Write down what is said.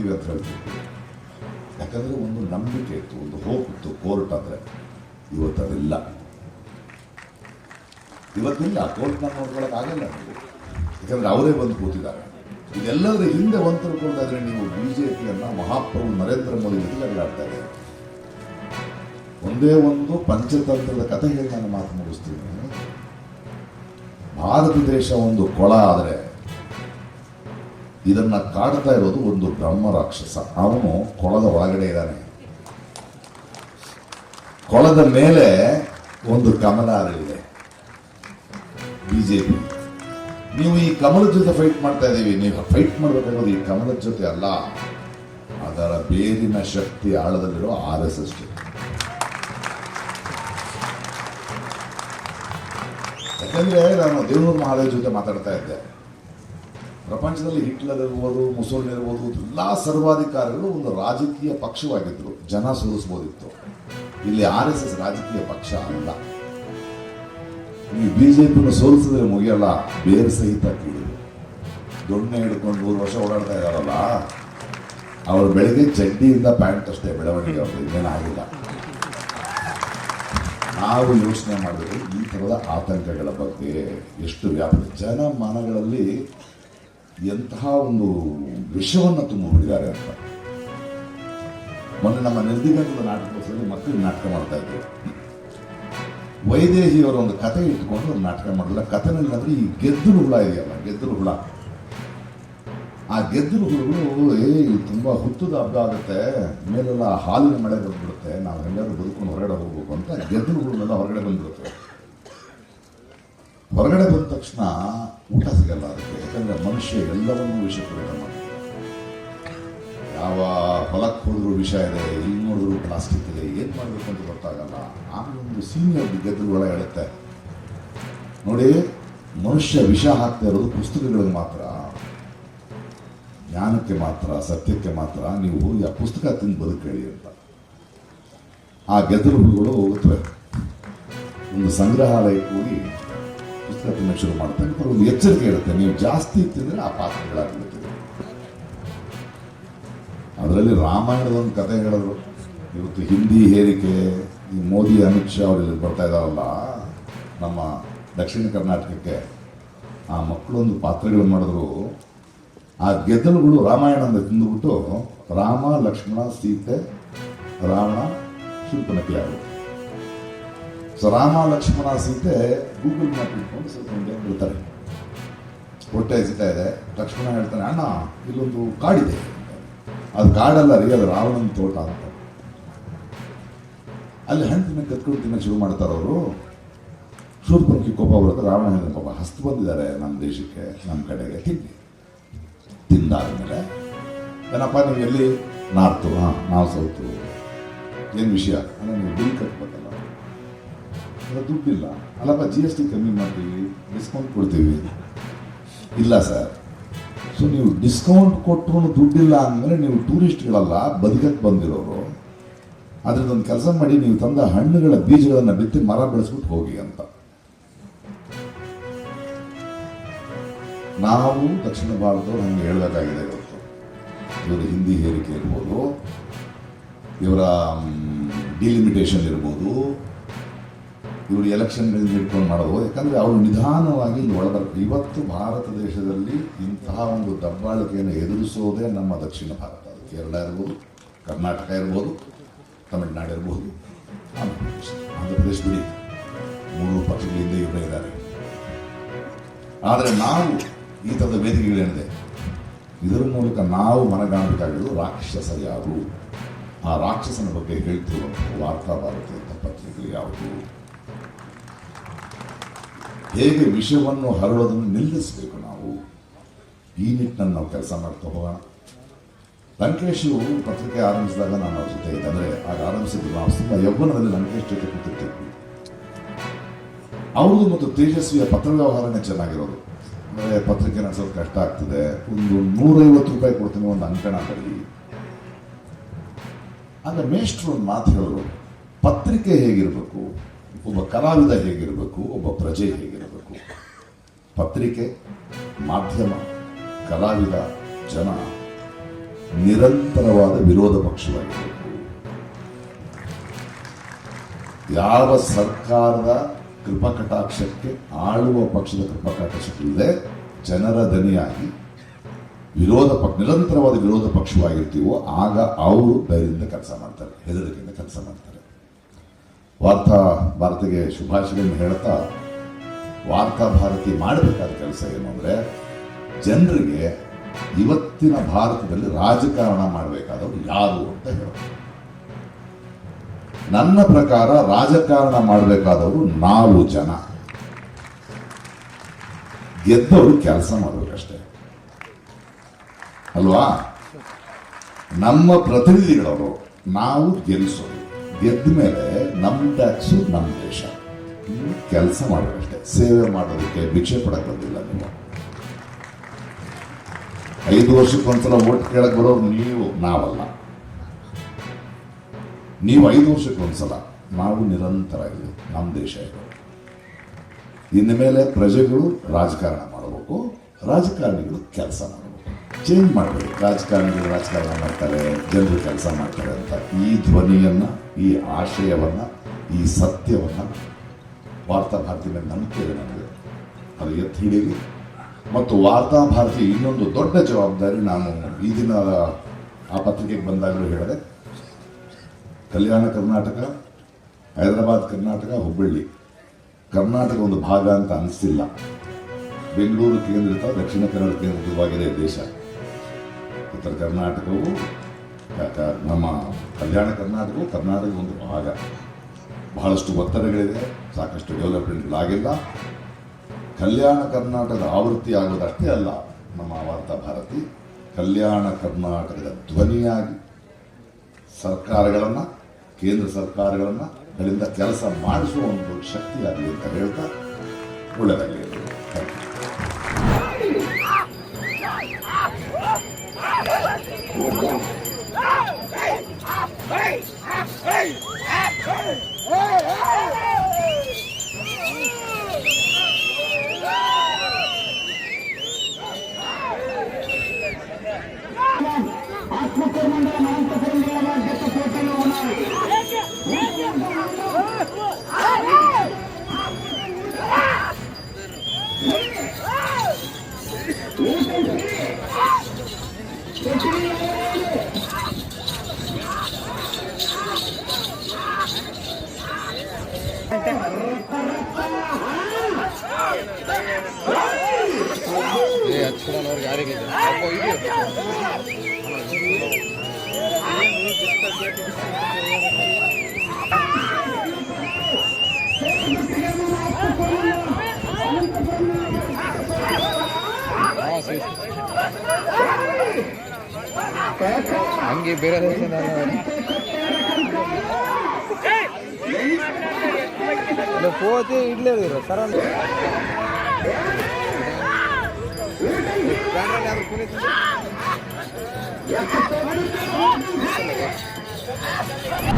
ಮಾಡ್ತೀವಿ ಅಂತ ಹೇಳ್ತಿದ್ವಿ. ಯಾಕಂದರೆ ಒಂದು ನಂಬಿಕೆ ಇತ್ತು, ಒಂದು ಹೋಪ್ ಇತ್ತು ಕೋರ್ಟ್ ಅಂದರೆ. ಇವತ್ತದಿಲ್ಲ. ಇವತ್ತಿಲ್ಲ, ಕೋರ್ಟ್ನ ನೋಡ್ಕೊಳ್ಳೋಕ್ಕಾಗಲ್ಲ ನೀವು, ಯಾಕಂದರೆ ಅವರೇ ಬಂದು ಕೂತಿದ್ದಾರೆ. ಇದೆಲ್ಲದರ ಹಿಂದೆ ಒಂದು ತಿಳ್ಕೊಂಡಾದ್ರೆ ನೀವು ಬಿಜೆಪಿಯನ್ನ ಮಹಾಪ್ರಭು ನರೇಂದ್ರ ಮೋದಿ ಜೊತೆ ಇದ್ದಾರೆ. ಒಂದೇ ಒಂದು ಪಂಚತಂತ್ರದ ಕಥೆ ಹೇಳಿ ನಾನು ಮಾತು ಮುಗಿಸ್ತೀನಿ. ಭಾರತ ದೇಶ ಒಂದು ಕೊಳ ಆದರೆ ಇದನ್ನ ಕಾಡ್ತಾ ಇರೋದು ಒಂದು ಬ್ರಹ್ಮ ರಾಕ್ಷಸ. ಅವನು ಕೊಳದ ಒಳಗಡೆ ಇದ್ದಾನೆ. ಕೊಳದ ಮೇಲೆ ಒಂದು ಕಮಲ ಅರಳಿದೆ ಬಿಜೆಪಿ. ನೀವು ಈ ಕಮಲದ ಜೊತೆ ಫೈಟ್ ಮಾಡ್ತಾ ಇದ್ದೀವಿ. ನೀವು ಫೈಟ್ ಮಾಡಬೇಕಾಗೋದು ಈ ಕಮಲದ ಜೊತೆ ಅಲ್ಲ, ಅದರ ಬೇರಿನ ಶಕ್ತಿ ಆಳದಲ್ಲಿರೋ RSS ಜೊತೆ. ಯಾಕಂದ್ರೆ ನಾನು ದೇವನೂರು ಮಹಾದೇವ್ ಜೊತೆ ಮಾತಾಡ್ತಾ ಇದ್ದೆ. ಪ್ರಪಂಚದಲ್ಲಿ ಹಿಟ್ಲರ್ ಇರ್ಬೋದು, ಮುಸೋಲಿನಿ ಇರ್ಬೋದು, ಎಲ್ಲ ಸರ್ವಾಧಿಕಾರಿಗಳು ಒಂದು ರಾಜಕೀಯ ಪಕ್ಷವಾಗಿದ್ರು, ಜನ ಸೋಲಿಸ್ಬೋದಿತ್ತು. ಇಲ್ಲಿ RSS ರಾಜಕೀಯ ಪಕ್ಷ ಅಲ್ಲ. ಈ ಬಿಜೆಪಿನ ಸೋಲಿಸಿದ್ರೆ ಮುಗಿಯಲ್ಲ, ಬೇರೆ ಸಹಿತ ಕೀಳಿದ್ರು. ದೊಣ್ಣೆ ಹಿಡ್ಕೊಂಡು 3 ವರ್ಷ ಓಡಾಡ್ತಾ ಇದ್ದಾರಲ್ಲ, ಅವರು ಬೆಳಗ್ಗೆ ಚಡ್ಡಿಯಿಂದ ಪ್ಯಾಂಟ್ ಅಷ್ಟೇ ಬೆಳವಣಿಗೆ, ಅವ್ರದ್ದು ಇನ್ನೇನಾಗಿಲ್ಲ. ನಾವು ಯೋಚನೆ ಮಾಡಿದ್ರೆ ಈ ಥರದ ಆತಂಕಗಳ ಬಗ್ಗೆ ಎಷ್ಟು ವ್ಯಾಪಕ ಜನಮಾನಗಳಲ್ಲಿ ಎಂತಹ ಒಂದು ವಿಷವನ್ನು ತುಂಬಿಬಿಟ್ಟಿದ್ದಾರೆ ಅಂತ. ಮೊನ್ನೆ ನಮ್ಮ ನಿರ್ದಿಗಂಟದ ನಾಟಕೋತ್ಸವದಲ್ಲಿ ಮಕ್ಕಳಿಗೆ ನಾಟಕ ಮಾಡ್ತಾ ಇದ್ರು. ವೈದೇಹಿಯವರ ಒಂದು ಕತೆ ಇಟ್ಕೊಂಡು ಒಂದು ನಾಟಕ ಮಾಡಿಲ್ಲ. ಕಥೆನಲ್ಲಿ ಅಂದ್ರೆ ಈ ಗೆದ್ದಲು ಹುಳ ಇದೆಯಲ್ಲ, ಗೆದ್ದಲು ಹುಳ. ಆ ಗೆದ್ದಲು ಹುಳುಗಳು ತುಂಬಾ ಹುತ್ತದ ಹಬ್ಬ ಆಗುತ್ತೆ, ಮೇಲೆಲ್ಲ ಹಾಲಿನ ಮಳೆ ಬಂದ್ಬಿಡುತ್ತೆ, ನಾವು ಎಲ್ಲರೂ ಬದುಕೊಂಡು ಹೊರಗಡೆ ಹೋಗ್ಬೇಕು ಅಂತ ಗೆದ್ದಲು ಹುಳುಗಳೆಲ್ಲ ಹೊರಗಡೆ ಬಂದ್ಬಿಡುತ್ತೆ. ಹೊರಗಡೆ ಬಂದ ತಕ್ಷಣ ಊಟ ಸಿಗಲ್ಲ ಅದಕ್ಕೆ, ಯಾಕಂದ್ರೆ ಮನುಷ್ಯ ಎಲ್ಲವನ್ನೂ ವಿಷ ಪೂರಿತ ಮಾಡ್ತಾರೆ. ಯಾವ ಹೊಲಕ್ಕೆ ಹೋದ್ರು ವಿಷ ಇದೆ, ಇಲ್ಲಿ ನೋಡಿದ್ರು ಪ್ಲಾಸ್ಟಿಕ್ ಇದೆ, ಏನ್ ಮಾಡ್ಬೇಕು ಅಂತ ಗೊತ್ತಾಗಲ್ಲ. ಆಮೇಲೆ ಒಂದು ಸೀನಿಯರ್ ಗೆದ್ದಲುಗಳ ಹೇಳುತ್ತೆ, ನೋಡಿ ಮನುಷ್ಯ ವಿಷ ಹಾಕ್ತಾ ಇರೋದು ಪುಸ್ತಕಗಳಿಗೆ ಮಾತ್ರ, ಜ್ಞಾನಕ್ಕೆ ಮಾತ್ರ, ಸತ್ಯಕ್ಕೆ ಮಾತ್ರ. ನೀವು ಹೋಗಿ ಆ ಪುಸ್ತಕ ತಿಂದು ಬದುಕೇಳಿ ಅಂತ. ಆ ಗೆದ್ದಲುಗಳು ಹೋಗುತ್ತವೆ, ಒಂದು ಸಂಗ್ರಹಾಲಯಕ್ಕೆ ಹೋಗಿ ಪುಸ್ತಕ ತಿನ್ನಕ್ಕೆ ಶುರು ಮಾಡ್ತಾರೆ. ಒಂದು ಎಚ್ಚರಿಕೆ ಇರುತ್ತೆ, ನೀವು ಜಾಸ್ತಿ ತಿಂದರೆ ಆ ಪಾತ್ರಗಳಾಗ್ಬಿಡ್ತೀವಿ. ಅದರಲ್ಲಿ ರಾಮಾಯಣದ ಒಂದು ಕಥೆ ಹೇಳಿದ್ರು. ಇವತ್ತು ಹಿಂದಿ ಹೇರಿಕೆ, ಈ ಮೋದಿ ಅಮಿತ್ ಶಾ ಅವರೆಲ್ಲ ಬರ್ತಾ ಇದ್ದಾರಲ್ಲ ನಮ್ಮ ದಕ್ಷಿಣ ಕರ್ನಾಟಕಕ್ಕೆ, ಆ ಮಕ್ಕಳೊಂದು ಪಾತ್ರಗಳು ಮಾಡಿದ್ರು. ಆ ಗೆದ್ದಲುಗಳು ರಾಮಾಯಣ ಅಂತ ತಿಂದುಬಿಟ್ಟು ರಾಮ, ಲಕ್ಷ್ಮಣ, ಸೀತೆ, ರಾವಣ, ಶೂರ್ಪನಖಿ ಆಗುತ್ತೆ. So Rama, Lakshmana, Sita Google map ಇಟ್ಕೊಂಡು ಸ್ವಲ್ಪ ಬಿಡ್ತಾರೆ. ಹೊಟ್ಟೆ ಹಸಿತಾ ಇದೆ. ಲಕ್ಷ್ಮಣ ಹೇಳ್ತಾನೆ, ಅಣ್ಣ ಇಲ್ಲೊಂದು ಕಾಡಿದೆ. ಅದು ಕಾಡಲ್ಲ ರೀ, ಅದು ರಾವಣನ ತೋಟ ಅಂತ. ಅಲ್ಲಿ ಹಣ್ಣು ಕತ್ಕೊಂಡು ತಿನ್ನಕ್ಕೆ ಶುರು ಮಾಡ್ತಾರೆ ಅವರು. ಶೂರ್ಪನಖಿ ಕೋಪ ಬರುತ್ತೆ. ರಾವಣ ಹೇಳಿದ, ಪಾಪ ಹಸ್ತು ಬಂದಿದ್ದಾರೆ ನಮ್ಮ ದೇಶಕ್ಕೆ, ನಮ್ಮ ಕಡೆಗೆ, ತಿನ್ನಿ. ತಿಂದಾದ್ಮೇಲೆ ಏನಪ್ಪ ನೀವು ಎಲ್ಲಿ? ನಾರ್ತು. ನಾವು ಸೌತು. ಏನು ವಿಷಯ ಅಂದರೆ ನೀವು ಬಿಲ್ ಕಟ್ಬೇಕಲ್ಲ, ಅಲ್ಲ ದುಡ್ಡಿಲ್ಲ. ಅಲ್ಲಪ್ಪ GST ಕಮ್ಮಿ ಮಾಡ್ತೀವಿ, ಡಿಸ್ಕೌಂಟ್ ಕೊಡ್ತೀವಿ. ಇಲ್ಲ ಸರ್. ಸೊ ನೀವು ಡಿಸ್ಕೌಂಟ್ ಕೊಟ್ಟರು ದುಡ್ಡಿಲ್ಲ ಅಂದಮೇಲೆ ನೀವು ಟೂರಿಸ್ಟ್ಗಳಲ್ಲ, ಬದುಕಕ್ಕೆ ಬಂದಿರೋರು. ಅದ್ರದ್ದೊಂದು ಕೆಲಸ ಮಾಡಿ, ನೀವು ತಂದ ಹಣ್ಣುಗಳ ಬೀಜಗಳನ್ನು ಬಿತ್ತಿ ಮರ ಬೆಳೆಸ್ಬಿಟ್ಟು ಹೋಗಿ ಅಂತ. ನಾವು ದಕ್ಷಿಣ ಭಾರತದವರು ಹಂಗೆ ಹೇಳಬೇಕಾಗಿದೆ ಇವತ್ತು. ಇವರ ಹಿಂದಿ ಹೇರಿಕೆ ಇರ್ಬೋದು, ಇವರ ಡಿಲಿಮಿಟೇಷನ್ ಇರ್ಬೋದು, ಇವರು ಎಲೆಕ್ಷನ್ಗಳನ್ನ ಹಿಡ್ಕೊಂಡು ಮಾಡೋದು. ಯಾಕಂದರೆ ಅವರು ನಿಧಾನವಾಗಿ ಇಲ್ಲಿ ಒಳಬರ್ತಾರೆ. ಇವತ್ತು ಭಾರತ ದೇಶದಲ್ಲಿ ಇಂತಹ ಒಂದು ದಬ್ಬಾಳಿಕೆಯನ್ನು ಎದುರಿಸೋದೇ ನಮ್ಮ ದಕ್ಷಿಣ ಭಾರತ. ಅದು ಕೇರಳ ಇರ್ಬೋದು, ಕರ್ನಾಟಕ ಇರ್ಬೋದು, ತಮಿಳುನಾಡು ಇರ್ಬೋದು, ಆಂಧ್ರ ಪ್ರದೇಶ ಬಿಡಿ, 3 ಪಕ್ಷಗಳಿಂದ ಇವರೇ ಇದ್ದಾರೆ. ಆದರೆ ನಾವು ಈ ಥರದ ವೇದಿಕೆಗಳೇನಿದೆ, ಇದರ ಮೂಲಕ ನಾವು ಮನಗಾಣಬೇಕಾಗಿರೋದು ರಾಕ್ಷಸ ಯಾರು, ಆ ರಾಕ್ಷಸನ ಬಗ್ಗೆ ಹೇಳ್ತಿರುವಂಥ ವಾರ್ತಾ ಭಾರತಿ ಅಂತ ಪತ್ರಿಕೆಗಳು ಯಾವುದು, ಹೇಗೆ ವಿಷಯವನ್ನು ಹರಡೋದನ್ನು ನಿಲ್ಲಿಸಬೇಕು ನಾವು. ಈ ನಿಟ್ಟಿನಲ್ಲಿ ನಾವು ಕೆಲಸ ಮಾಡ್ತಾ ಹೋಗೋಣ. ಲಂಕೇಶ್ ಪತ್ರಿಕೆ ಆರಂಭಿಸಿದಾಗ ನಾನು ಅವ್ರ ಜೊತೆ ಇದ್ದೆ. ಅಂದರೆ ಆಗ ಆರಂಭಿಸಿದ್ರು, ನಾವು ತುಂಬ ಯೌವನದಲ್ಲಿ ಲಂಕೇಶ್ ಜೊತೆ ಕೂತಿರ್ತಿದ್ವಿ. ಅವ್ರದ್ದು ಮತ್ತು ತೇಜಸ್ವಿಯ ಪತ್ರ ವ್ಯವಹಾರನೇ ಚೆನ್ನಾಗಿರೋದು. ಅಂದರೆ ಪತ್ರಿಕೆ ನಡೆಸೋದು ಕಷ್ಟ ಆಗ್ತದೆ, ಒಂದು 150 ರೂಪಾಯಿ ಕೊಡ್ತೀನಿ, ಒಂದು ಅಂಕಣ ಬರಲಿ. ಆಗ ಮೇಷ್ಟ್ರು ಒಂದು ಮಾತು ಹೇಳಿದ್ರು, ಪತ್ರಿಕೆ ಹೇಗಿರಬೇಕು, ಒಬ್ಬ ಕಲಾವಿದ ಹೇಗಿರಬೇಕು, ಒಬ್ಬ ಪ್ರಜೆ ಹೇಗಿರಬೇಕು. ಪತ್ರಿಕೆ, ಮಾಧ್ಯಮ, ಕಲಾವಿದ, ಜನ ನಿರಂತರವಾದ ವಿರೋಧ ಪಕ್ಷವಾಗಿರಬೇಕು. ಯಾವ ಸರ್ಕಾರದ ಕೃಪಕಟಾಕ್ಷಕ್ಕೆ, ಆಳುವ ಪಕ್ಷದ ಕೃಪಕಟಾಕ್ಷಕ್ಕಿಲ್ಲದೆ ಜನರ ದನಿಯಾಗಿ ನಿರಂತರವಾದ ವಿರೋಧ ಪಕ್ಷವಾಗಿರ್ತೀವೋ ಆಗ ಅವರು ಧೈರ್ಯದಿಂದ ಕೆಲಸ ಮಾಡ್ತಾರೆ, ಹೆದರಿಕೆಯಿಂದ ಕೆಲಸ ಮಾಡ್ತಾರೆ. ವಾರ್ತಾ ಭಾರತಿಗೆ ಶುಭಾಶಯಗಳನ್ನು ಹೇಳ್ತಾ, ವಾರ್ತಾ ಭಾರತಿ ಮಾಡಬೇಕಾದ ಕೆಲಸ ಏನು ಅಂದರೆ, ಜನರಿಗೆ ಇವತ್ತಿನ ಭಾರತದಲ್ಲಿ ರಾಜಕಾರಣ ಮಾಡಬೇಕಾದವರು ಯಾರು ಅಂತ ಹೇಳೋದು. ನನ್ನ ಪ್ರಕಾರ ರಾಜಕಾರಣ ಮಾಡಬೇಕಾದವರು ನಾವು ಜನ, ಗೆದ್ದವರು ಕೆಲಸ ಮಾಡಬೇಕಷ್ಟೇ ಅಲ್ವಾ. ನಮ್ಮ ಪ್ರತಿನಿಧಿಗಳವರು, ನಾವು ಗೆಲ್ಲಿಸೋದು, ಗೆದ್ದ ಮೇಲೆ ನಮ್ಮ ಟ್ಯಾಕ್ಸು ನಮ್ಮ ದೇಶ, ಕೆಲಸ ಮಾಡಬೇಕಷ್ಟೇ. ಸೇವೆ ಮಾಡೋದಕ್ಕೆ ಭಿಕ್ಷೆ ಪಡಕ್ಕೆ ಬಂದಿಲ್ಲ ನೀವು. 5 ವರ್ಷಕ್ಕೊಂದ್ಸಲ ಓಟ್ ಕೇಳಕ್ ಬರೋರು ನೀವು, ನಾವಲ್ಲ. ನೀವು 5 ವರ್ಷಕ್ಕೊಂದ್ಸಲ, ನಾವು ನಿರಂತರ ಇಲ್ಲಿ ನಮ್ಮ ದೇಶ ಇದೆ. ಇನ್ನು ಮೇಲೆ ಪ್ರಜೆಗಳು ರಾಜಕಾರಣ ಮಾಡಬೇಕು, ರಾಜಕಾರಣಿಗಳು ಕೆಲಸ ಮಾಡಬೇಕು. ಚೇಂಜ್ ಮಾಡಬೇಕು. ರಾಜಕಾರಣಿಗಳು ರಾಜಕಾರಣ ಮಾಡ್ತಾರೆ, ಜನರು ಕೆಲಸ ಮಾಡ್ತಾರೆ ಅಂತ ಈ ಧ್ವನಿಯನ್ನ, ಈ ಆಶಯವನ್ನ, ಈ ಸತ್ಯವನ್ನ ವಾರ್ತಾ ಭಾರತಿ ಮೇಲೆ ನಂಬಿಕೆ ಇದೆ ನನಗೆ. ಅದು ಎತ್ತಿ ಹಿಡೀರಿ. ಮತ್ತು ವಾರ್ತಾ ಭಾರತಿ ಇನ್ನೊಂದು ದೊಡ್ಡ ಜವಾಬ್ದಾರಿ, ನಾನು ಈ ದಿನ ಆ ಪತ್ರಿಕೆಗೆ ಬಂದಾಗಲೂ ಹೇಳಿದೆ, ಕಲ್ಯಾಣ ಕರ್ನಾಟಕ, ಹೈದರಾಬಾದ್ ಕರ್ನಾಟಕ, ಹುಬ್ಬಳ್ಳಿ ಕರ್ನಾಟಕ ಒಂದು ಭಾಗ ಅಂತ ಅನಿಸ್ತಿಲ್ಲ. ಬೆಂಗಳೂರು ಕೇಂದ್ರಿತ, ದಕ್ಷಿಣ ಕನ್ನಡ ಕೇಂದ್ರಿತವಾಗಿದೆ ದೇಶ. ಉತ್ತರ ಕರ್ನಾಟಕವು, ನಮ್ಮ ಕಲ್ಯಾಣ ಕರ್ನಾಟಕವು ಕರ್ನಾಟಕದ ಒಂದು ಭಾಗ. ಬಹಳಷ್ಟು ಒತ್ತಡಗಳಿದೆ, ಸಾಕಷ್ಟು ಡೆವಲಪ್ಮೆಂಟ್ಗಳಾಗಿಲ್ಲ. ಕಲ್ಯಾಣ ಕರ್ನಾಟಕದ ಆವೃತ್ತಿ ಆಗೋದಷ್ಟೇ ಅಲ್ಲ, ನಮ್ಮ ವಾರ್ತಾ ಭಾರತಿ ಕಲ್ಯಾಣ ಕರ್ನಾಟಕದ ಧ್ವನಿಯಾಗಿ ಸರ್ಕಾರಗಳನ್ನು, ಕೇಂದ್ರ ಸರ್ಕಾರಗಳನ್ನು ಗಳಿಂದ ಕೆಲಸ ಮಾಡಿಸುವ ಒಂದು ಶಕ್ತಿಯಾಗಲಿ ಅಂತ ಹೇಳ್ತಾ ಒಳ್ಳೆಯದಾಗಲಿ. ಹಂಗೆ ಬೇರೆ ಪೋತೆ ಇಡ್ಲೇರು ಸರ್ ಅಂತ